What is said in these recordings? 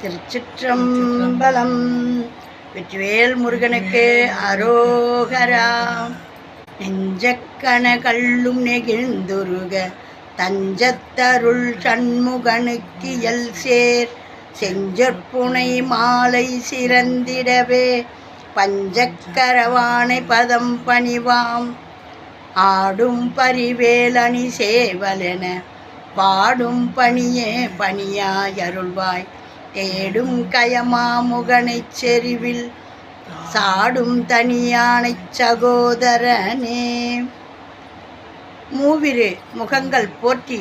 திருச்சிற்றம்பலம். வெற்றிவேல் முருகனுக்கு அரோகரா. நெஞ்சக்கண கள்ளும் நெகிழ்ந்துருக தஞ்சத்தருள் சண்முகனுக்கு எல் சேர் செஞ்சற்புனை மாலை சிறந்திடவே பஞ்சக்கரவானை பதம் பணிவாம் ஆடும் பரிவேலணி சேவலென பாடும் பணியே பணியாய் அருள்வாய் தேடும் கயமாமுகனைச் செறிவில் சாடும் தனியானைச் சகோதரனே. மூவிரு முகங்கள் போற்றி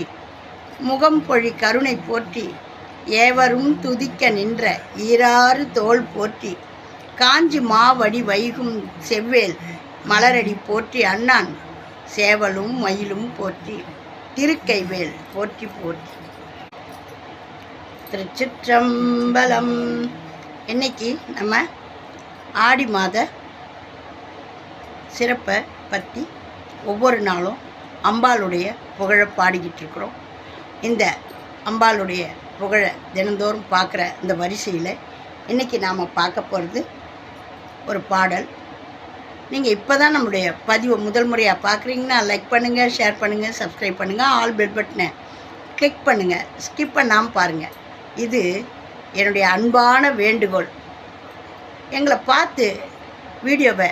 முகம் பொழி கருணை போற்றி ஏவரும் துதிக்க நின்ற ஈராறு தோள் போற்றி காஞ்சி மாவடி வைகும் செவ்வேல் மலரடி போற்றி அண்ணான் சேவலும் மயிலும் போற்றி திருக்கைவேல் போற்றி போற்றி. திருச்சிற்றம்பலம். இன்னைக்கு நம்ம ஆடி மாத சிறப்பை பற்றி ஒவ்வொரு நாளும் அம்பாளுடைய புகழை பாடிக்கிட்டு இருக்கிறோம். இந்த அம்பாளுடைய புகழை தினந்தோறும் பார்க்குற இந்த வரிசையில் இன்றைக்கி நாம் பார்க்க போகிறது ஒரு பாடல். நீங்கள் இப்போ தான் நம்முடைய பதிவை முதல் முறையாக பார்க்குறீங்கன்னா லைக் பண்ணுங்கள், ஷேர் பண்ணுங்கள், சப்ஸ்கிரைப் பண்ணுங்கள், ஆல் பெல் பட்டனை கிளிக் பண்ணுங்கள், ஸ்கிப் பண்ணாமல் பாருங்கள். இது என்னுடைய அன்பான வேண்டுகோள். எங்களை பார்த்து வீடியோவை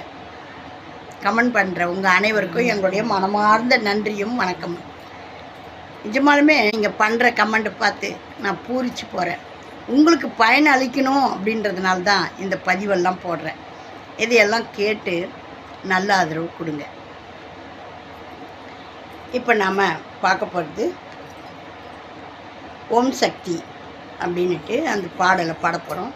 கமெண்ட் பண்ணுற உங்கள் அனைவருக்கும் எங்களுடைய மனமார்ந்த நன்றியும் வணக்கம். நிஜமாலுமே நீங்கள் பண்ணுற கமெண்ட்டை பார்த்து நான் பூரிச்சு போகிறேன். உங்களுக்கு பயன் அளிக்கணும் அப்படின்றதுனால தான் இந்த பதிவெல்லாம் போடுறேன். இதையெல்லாம் கேட்டு நல்ல ஆதரவு கொடுங்க. இப்போ நாம் பார்க்க போகிறது ஓம் சக்தி அப்படின்ட்டு அந்த பாடலை பாட போகிறோம்.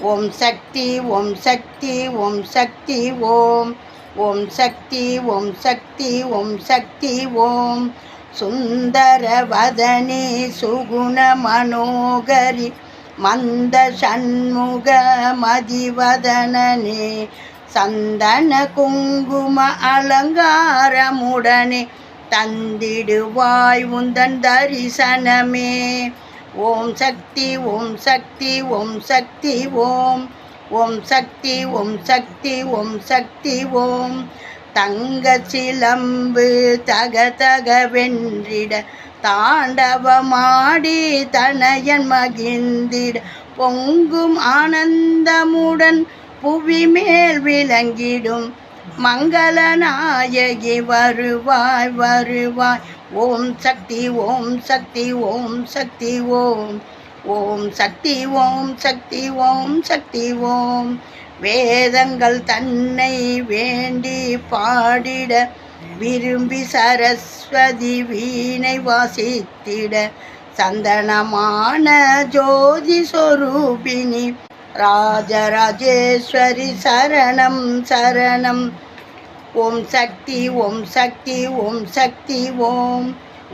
ஓம் சக்தி ஓம் சக்தி ஓம் சக்தி ஓம் ஓம் சக்தி ஓம் சக்தி ஓம் சக்தி ஓம் சுந்தர வதனே சுகுண மனோகரி மந்த சண்முக மதிவதனனே சந்தன குங்கும அலங்காரமுடனே தந்திடுவாய் உந்தன் தரிசனமே. ஓம் சக்தி ஓம் சக்தி ஓம் சக்தி ஓம் ஓம் சக்தி ஓம் சக்தி ஓம் சக்தி ஓம் தங்க சிலம்பு தக தக வென்றிட தாண்டவமாடி தனயன் மகிழ்ந்திட பொங்கும் ஆனந்தமுடன் புவி மேல் விளங்கிடும் மங்களநாயகி வருவாய் வருவாய். ஓம் சக்தி ஓம் சக்தி ஓம் சக்தி ஓம் ஓம் சக்தி ஓம் சக்தி ஓம் சக்தி ஓம் வேதங்கள் தன்னை வேண்டி பாடிட விரும்பி சரஸ்வதி வீணை வாசித்திட சந்தனமான ஜோதி சொரூபிணி ராஜராஜேஸ்வரி சரணம் சரணம். ஓம் சக்தி ஓம் சக்தி ஓம் சக்தி ஓம்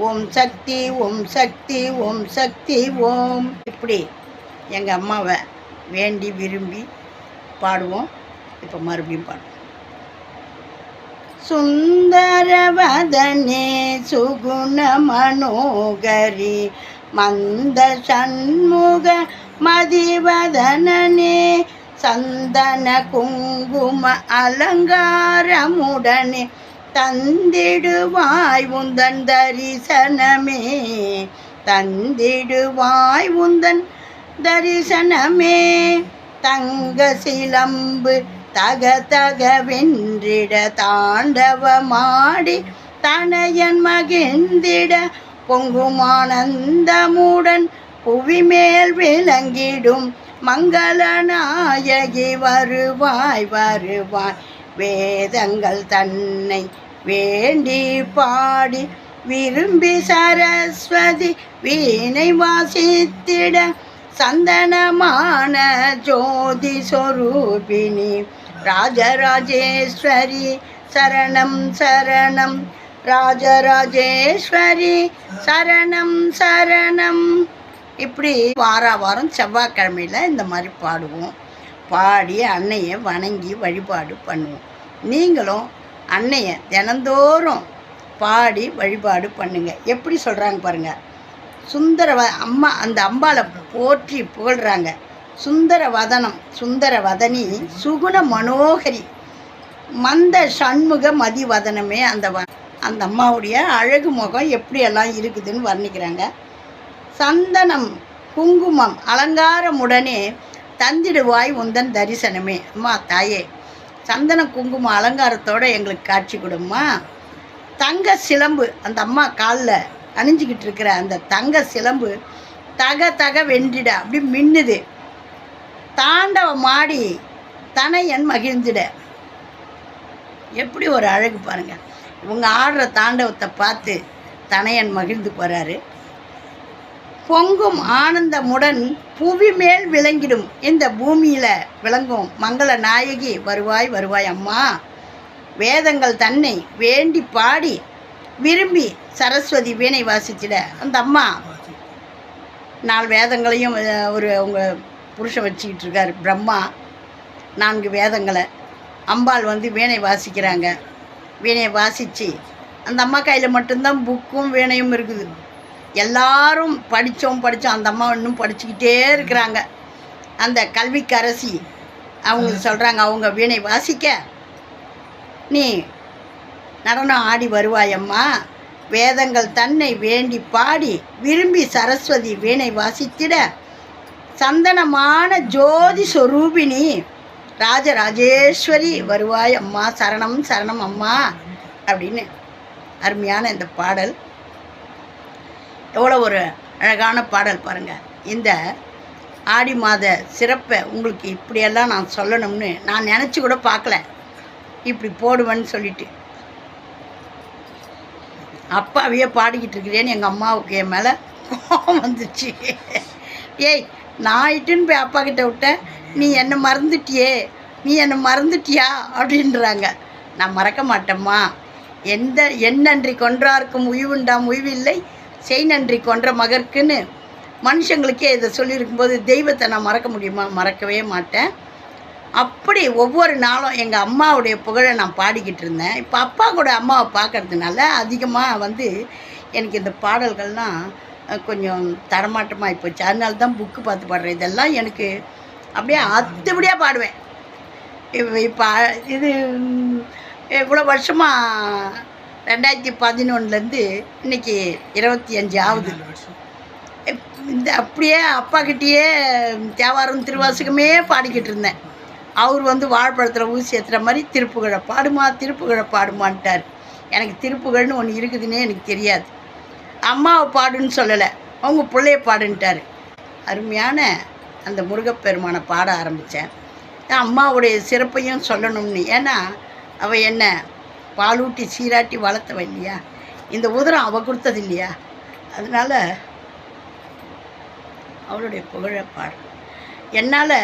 ஓம் சக்தி ஓம் சக்தி ஓம் சக்தி ஓம். இப்படி எங்கள் அம்மாவை வேண்டி விரும்பி பாடுவோம். இப்போ மறுபடியும் பாடுவோம். சுந்தரவதனே சுகுண மனோகரி மந்த சண்முக மதிவதனனே சந்தன குங்கும அலங்காரமுடனே தந்திடுவாய் உந்தன் தரிசனமே தந்திடுவாய் உந்தன் தரிசனமே. தங்க சிலம்பு தக தக வென்றிட தாண்டவமாடி தனையன் மகிழ்ந்திட பொங்குமானந்தமுடன் புவிமேல் விளங்கிடும் மங்களநாயகி வருவாய் வருவாய். வேதங்கள் தன்னை வேண்டி பாடி விரும்பி சரஸ்வதி வீணை வாசித்திட சந்தனமான ஜோதி சொரூபிணி ராஜராஜேஸ்வரி சரணம் சரணம் ராஜராஜேஸ்வரி சரணம் சரணம். இப்படி வாரம் செவ்வாய்க்கிழமையில் இந்த மாதிரி பாடுவோம். பாடி அன்னையை வணங்கி வழிபாடு பண்ணுவோம். நீங்களும் அன்னையை தினந்தோறும் பாடி வழிபாடு பண்ணுங்க. எப்படி சொல்கிறாங்க பாருங்கள். அம்மா அந்த அம்பாளை போற்றி புகழ்கிறாங்க. சுந்தர வதனம் சுந்தர வதனி சுகுண மனோகரி மந்த சண்முக மதிவதனமே அந்த அம்மாவுடைய அழகு முகம் எப்படியெல்லாம் இருக்குதுன்னு வர்ணிக்கிறாங்க. சந்தனம் குங்குமம் அலங்காரமுடனே தந்திடுவாய் உந்தன் தரிசனமே. அம்மா தாயே, சந்தன குங்குமம் அலங்காரத்தோடு எங்களுக்கு காட்சி கொடும்மா. தங்க சிலம்பு அந்த அம்மா காலில் அணிஞ்சிக்கிட்டு இருக்கிற அந்த தங்க சிலம்பு தக தக வென்றிட அப்படி மின்னுது. தாண்டவ மாடி தனையன் மகிழ்ந்திட. எப்படி ஒரு அழகு பாருங்கள். இவங்க ஆடுற தாண்டவத்தை பார்த்து தனையன் மகிழ்ந்து போகிறாரு. பொங்கும் ஆனந்தமுடன் புவி மேல் விளங்கிடும் இந்த பூமியில் விளங்கும் மங்கள நாயகி வருவாய் வருவாய் அம்மா. வேதங்கள் தன்னை வேண்டி பாடி விரும்பி சரஸ்வதி வீணை வாசிச்சிட அந்த அம்மா 4 வேதங்களையும் அவங்க புருஷன் வச்சுக்கிட்டு இருக்கார் பிரம்மா. 4 வேதங்களை அம்பாள் வீணை வாசிக்கிறாங்க. வீணையை வாசித்து அந்த அம்மா கையில் மட்டும்தான் புக்கும் வீணையும் இருக்குது. எல்லாரும் படித்தோம் அந்த அம்மா இன்னும் படிச்சுக்கிட்டே இருக்கிறாங்க. அந்த கல்விக்கரசி அவங்க சொல்கிறாங்க, அவங்க வீணை வாசிக்க நீ நடனம் ஆடி வருவாயம்மா. வேதங்கள் தன்னை வேண்டி பாடி விரும்பி சரஸ்வதி வீணை வாசித்திட சந்தனமான ஜோதி சொரூபிணி ராஜராஜேஸ்வரி வருவாய் அம்மா. சரணம் சரணம் அம்மா அப்படின்னு அருமையான இந்த பாடல். எவ்வளோ ஒரு அழகான பாடல் பாருங்கள். இந்த ஆடி மாத சிறப்பை உங்களுக்கு இப்படியெல்லாம் நான் சொல்லணும்னு நான் நினச்சி கூட பார்க்கல, இப்படி போடுவேன்னு சொல்லிட்டு. அப்பாவையே பாடிக்கிட்டு இருக்கிறேன்னு எங்கள் அம்மாவுக்கு என் மேலே கோபம் வந்துச்சு. ஏய், நான் இட்டுன்னு போய் அப்பா கிட்ட விட்டேன், நீ என்னை மறந்துட்டியா அப்படின்றாங்க. நான் மறக்க மாட்டேம்மா. என்னன்றி கொன்றார்க்கும் உய்வுண்டாம் உய்வில்லை, செய் நன்றி கொன்ற மகர்க்குன்னு மனுஷங்களுக்கே இதை சொல்லியிருக்கும்போது தெய்வத்தை நான் மறக்க முடியுமா? மறக்கவே மாட்டேன். அப்படி ஒவ்வொரு நாளும் எங்கள் அம்மாவுடைய புகழை நான் பாடிக்கிட்டு இருந்தேன். இப்போ அப்பா கூட அம்மாவை பார்க்கறதுனால அதிகமாக எனக்கு இந்த பாடல்கள்லாம் கொஞ்சம் தடமாட்டமாக போச்சு. அதனால தான் புக்கு பார்த்து பாடுறேன். இதெல்லாம் எனக்கு அப்படியே அத்துபடியாக பாடுவேன். இப்போ இது இவ்வளோ வருஷமாக 2011 இன்றைக்கி 25 ஆகுது. இந்த அப்படியே அப்பாக்கிட்டேயே தேவாரம் திருவாசகமே பாடிக்கிட்டு இருந்தேன். அவர் வாழைப்பழத்தில் ஊசி ஏற்றுற மாதிரி திருப்புகழை பாடுமான்ட்டார். எனக்கு திருப்புகழ்னு ஒன்று இருக்குதுன்னே எனக்கு தெரியாது. அம்மாவை பாடுன்னு சொல்லலை, அவங்க பிள்ளைய பாடுன்ட்டார். அருமையான அந்த முருகப்பெருமானை பாட ஆரம்பித்தேன். அம்மாவுடைய சிறப்பையும் சொல்லணும்னு. ஏன்னா அவள் என்ன பாலூட்டி சீராட்டி வளர்த்தவ இல்லையா? இந்த உதரம் அவள் கொடுத்தது இல்லையா? அதனால் அவளுடைய புகழை பாடு. என்னால்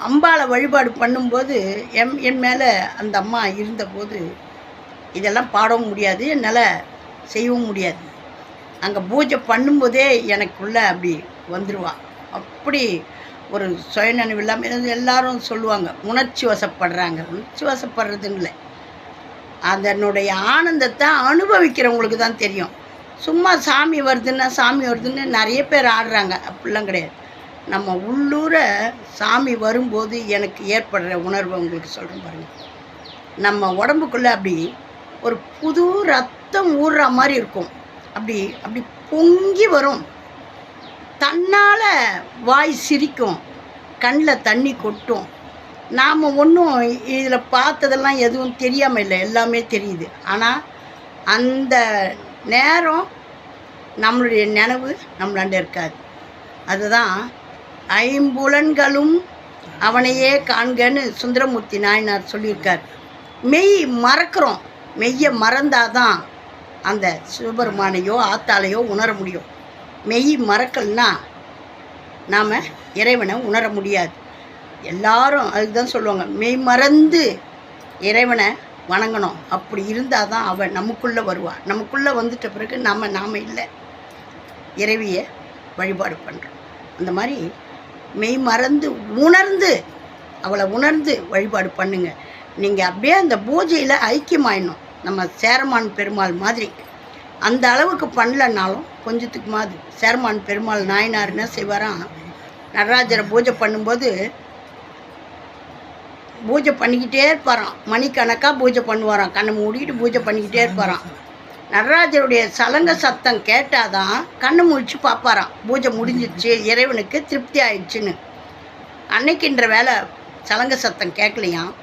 அம்பாளை வழிபாடு பண்ணும்போது என் மேலே அந்த அம்மா இருந்தபோது இதெல்லாம் பாடவும் முடியாது, என்னால் செய்யவும் முடியாது. அங்கே பூஜை பண்ணும்போதே எனக்குள்ளே அப்படி வந்துடுவாள். அப்படி ஒரு சுயநினைவு இல்லாமல் எல்லாரும் சொல்லுவாங்க உணர்ச்சி வசப்படுறாங்க. உணர்ச்சி வசப்படுறதுன்னு இல்லை, அதனுடைய ஆனந்தத்தை அனுபவிக்கிறவங்களுக்கு தான் தெரியும். சும்மா சாமி வருதுன்னு நிறைய பேர் ஆடுறாங்க, அப்படிலாம் கிடையாது. நம்ம உள்ளூர சாமி வரும்போது எனக்கு ஏற்படுற உணர்வை உங்களுக்கு சொல்கிறேன் பாருங்கள். நம்ம உடம்புக்குள்ளே அப்படி ஒரு புது ரத்தம் ஊறுற மாதிரி இருக்கும். அப்படி அப்படி பொங்கி வரும். தன்னால் வாய் சிரிக்கும், கண்ணில் தண்ணி கொட்டும். நாம் ஒன்றும் இதில் பார்த்ததெல்லாம் எதுவும் தெரியாமல் இல்லை, எல்லாமே தெரியுது. ஆனால் அந்த நேரம் நம்மளுடைய நினைவு நம்மளாண்ட இருக்காது. அதுதான் ஐம்புலன்களும் அவனையே காண்கன்னு சுந்தரமூர்த்தி நாயனார் சொல்லியிருக்கார். மெய் மறக்கிறோம், மெய்யை மறந்தாதான் அந்த சிவபெருமானையோ ஆத்தாலையோ உணர முடியும். மெய் மறக்கல்னா நாம் இறைவனை உணர முடியாது. எல்லாரும் அதுக்கு தான் சொல்லுவாங்க, மெய் மறந்து இறைவனை வணங்கணும். அப்படி இருந்தால் தான் அவன் நமக்குள்ளே வருவாள். நமக்குள்ளே வந்துட்ட பிறகு நாம் இல்லை, இறைவியை வழிபாடு பண்ணுறோம். அந்த மாதிரி மெய் மறந்து உணர்ந்து அவளை உணர்ந்து வழிபாடு பண்ணுங்க. நீங்கள் அப்படியே அந்த பூஜையில் ஐக்கியமாயிடணும். நம்ம சேரமான் பெருமாள் மாதிரி அந்த அளவுக்கு பண்ணலனாலும் கொஞ்சத்துக்கு மாதிரி சேரமான் பெருமாள் நாயனார் என்ன செய்வாராம், நடராஜரை பூஜை பண்ணும்போது பூஜை பண்ணிக்கிட்டே இருப்பாராம். மணிக்கணக்காக பூஜை பண்ணுவாராம். கண்ணை மூடிட்டு பூஜை பண்ணிக்கிட்டே இருப்பாராம். நடராஜருடைய சலங்க சத்தம் கேட்டாதான் கண்ணை முழிச்சு பார்ப்பாராம், பூஜை முடிஞ்சிடுச்சு, இறைவனுக்கு திருப்தி ஆயிடுச்சுன்னு. அன்னைக்குன்ற வேலை சலங்க சத்தம் கேட்கலையாம்.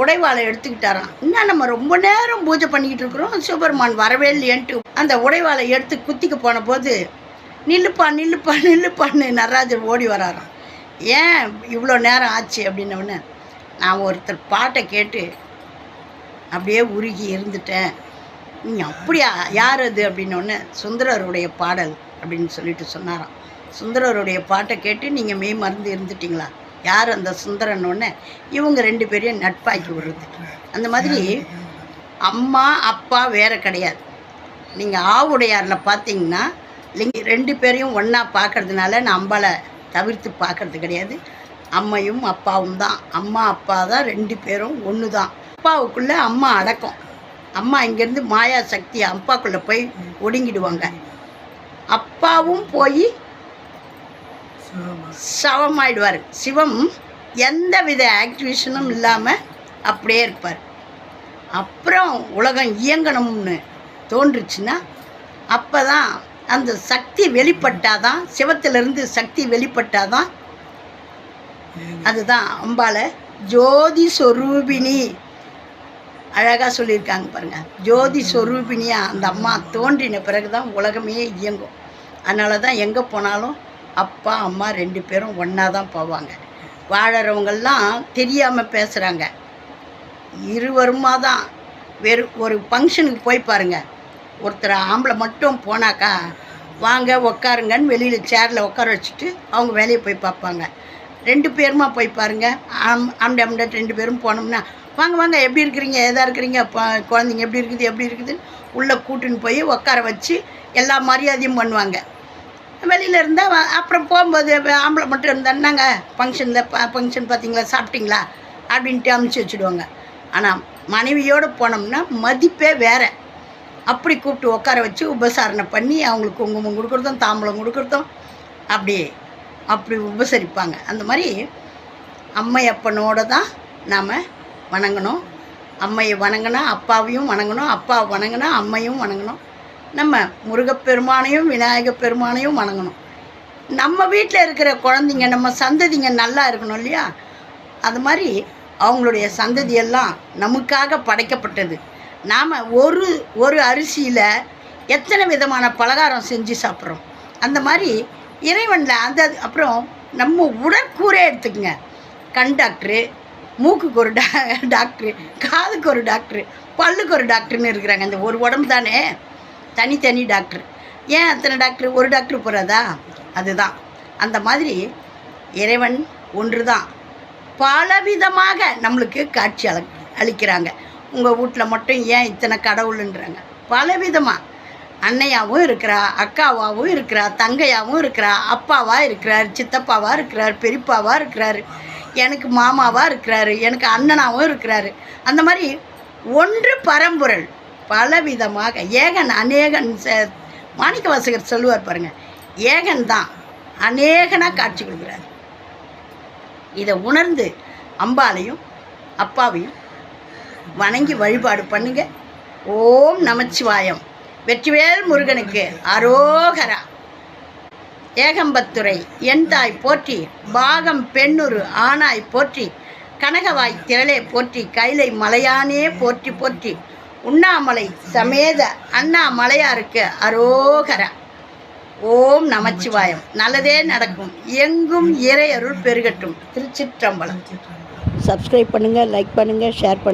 உடைவாளை எடுத்துக்கிட்டாராம். இன்னும் நம்ம ரொம்ப நேரம் பூஜை பண்ணிக்கிட்டு இருக்கிறோம், சிவபெருமான் வரவே இல்லையன்ட்டு அந்த உடைவாளை எடுத்து குத்திக்க போன போது நில்லுப்பா நில்லுப்பா நில்லுப்பான்னு நடராஜர் ஓடி வராராம். ஏன் இவ்வளோ நேரம் ஆச்சு அப்படின்னோடனே, நான் ஒருத்தர் பாட்டை கேட்டு அப்படியே உருகி இருந்துட்டேன். நீ அப்படியா, யார் அது அப்படின்னோடனே, சுந்தரருடைய பாடல் அப்படின்னு சொல்லிட்டு சொன்னாராம். சுந்தரருடைய பாட்டை கேட்டு நீங்கள் மெய் மறந்து இருந்துட்டிங்களா, யார் அந்த சுந்தரன்னொன்னே இவங்க 2 பேரையும் நட்பாக்கி விடுறது. அந்த மாதிரி அம்மா அப்பா வேறு கிடையாது. நீங்கள் ஆவுடையாரில் பார்த்தீங்கன்னா 2 பேரையும் ஒன்றா பார்க்கறதுனால நான் அம்பாவை தவிர்த்து பார்க்கறது கிடையாது. அம்மையும் அப்பாவும் தான், அம்மா அப்பா தான் 2 பேரும் ஒன்று தான். அப்பாவுக்குள்ளே அம்மா அடக்கம். அம்மா இங்கேருந்து மாயா சக்தி அப்பாக்குள்ளே போய் ஒடுங்கிடுவாங்க. அப்பாவும் போய் சவமாயிடுவார். சிவம் எந்த வித ஆக்டிவேஷனும் இல்லாமல் அப்படியே இருப்பார். அப்புறம் உலகம் இயங்கணும்னு தோன்றுச்சுன்னா அப்போ தான் அந்த சக்தி வெளிப்பட்டாதான், சிவத்திலிருந்து சக்தி வெளிப்பட்டாதான், அதுதான் அம்பாளை ஜோதி சொரூபிணி அழகாக சொல்லியிருக்காங்க பாருங்கள். ஜோதி சொரூபிணியாக அந்த அம்மா தோன்றின பிறகு தான் உலகமே இயங்கும். அதனால தான் எங்கே போனாலும் அப்பா அம்மா 2 பேரும் ஒன்றா தான் போவாங்க. வாழறவங்கெல்லாம் தெரியாமல் பேசுகிறாங்க. இருவருமா தான் ஒரு ஃபங்க்ஷனுக்கு போய் பாருங்கள். ஒருத்தர் ஆம்பளை மட்டும் போனாக்கா வாங்க உக்காருங்கன்னு வெளியில் சேரில் உட்கார வச்சுட்டு அவங்க வேலையை போய் பார்ப்பாங்க. 2 பேருமா போய் பாருங்கள். ஆம்பளை 2 பேரும் போனோம்னா வாங்க வாங்க எப்படி இருக்கிறீங்க, எதாக இருக்கிறீங்க, குழந்தைங்க எப்படி இருக்குதுன்னு உள்ளே கூட்டுன்னு போய் உட்கார வச்சு எல்லா மரியாதையும் பண்ணுவாங்க. வெளியில் இருந்தால் அப்புறம் போகும்போது ஆம்பளை மட்டும் இருந்தாங்க ஃபங்க்ஷன் பார்த்தீங்களா, சாப்பிட்டீங்களா அப்படின்ட்டு அமுச்சு வச்சுடுவாங்க. ஆனால் மனைவியோடு போனோம்னா மதிப்பே வேறு. அப்படி கூப்பிட்டு உட்கார வச்சு உபசாரணை பண்ணி அவங்களுக்கு குங்குமம் கொடுக்குறதும் தாம்பூலம் கொடுக்குறதும் அப்படி உபசரிப்பாங்க. அந்த மாதிரி அம்மையப்பனோடு தான் நாம் வணங்கணும். அம்மையை வணங்கினா அப்பாவையும் வணங்கணும், அப்பாவை வணங்கினா அம்மையும் வணங்கணும். நம்ம முருகப்பெருமானையும் விநாயகப் பெருமானையும் வணங்கணும். நம்ம வீட்டில் இருக்கிற குழந்தைங்க, நம்ம சந்ததிங்க நல்லா இருக்கணும் இல்லையா? அது மாதிரி அவங்களுடைய சந்ததியெல்லாம் நமக்காக படைக்கப்பட்டது. நாம் ஒரு அரிசியில் எத்தனை விதமான பலகாரம் செஞ்சு சாப்பிட்றோம். அந்த மாதிரி இறைவனில் அப்புறம் நம்ம உடற்கூரே எடுத்துக்கங்க. கண் டாக்டரு, மூக்குக்கு ஒரு டாக்டரு, காதுக்கு ஒரு டாக்டரு, பல்லுக்கு ஒரு டாக்டர்னு இருக்கிறாங்க. இந்த ஒரு உடம்பு தானே, தனித்தனி டாக்டர். ஏன் அத்தனை டாக்டர், ஒரு டாக்டர் போகிறதா? அதுதான். அந்த மாதிரி இறைவன் ஒன்று தான், பலவிதமாக நம்மளுக்கு காட்சி அளிக்கிறாங்க. உங்கள் வீட்டில் மட்டும் ஏன் இத்தனை கடவுளுன்றாங்க? பலவிதமாக அன்னையாகவும் இருக்கிறா, அக்காவாகவும் இருக்கிறா, தங்கையாகவும் இருக்கிறா, அப்பாவாக இருக்கிறார், சித்தப்பாவாக இருக்கிறார், பெரியப்பாவாக இருக்கிறாரு, எனக்கு மாமாவாக இருக்கிறாரு, எனக்கு அண்ணனாகவும் இருக்கிறாரு. அந்த மாதிரி ஒன்று பரம்பொருள் பலவிதமாக ஏகன் அநேகன். மாணிக்க வாசகர் சொல்லுவார் பாருங்கள், ஏகன் தான் அநேகனாக காட்சி கொடுக்குறார். இதை உணர்ந்து அம்பாலையும் அப்பாவையும் வணங்கி வழிபாடு பண்ணுங்க. ஓம் நமச்சிவாயம். வெற்றிவேல் முருகனுக்கு அரோகரா. ஏகம்பத்துரை என் தாய் போற்றி, பாகம் பெண்ணுரு ஆனாய் போற்றி, கனகவாய் திரளே போற்றி, கைலை மலையானே போற்றி போற்றி, உண்ணாமலை சமேத அண்ணாமலையாருக்கு அரோகரா. ஓம் நமச்சிவாயம். நல்லதே நடக்கும். எங்கும் இறை அருள் பெருகட்டும். திருச்சிற்றம்பலம். சப்ஸ்கிரைப் பண்ணுங்கள், லைக் பண்ணுங்கள், ஷேர் பண்ணுங்கள்.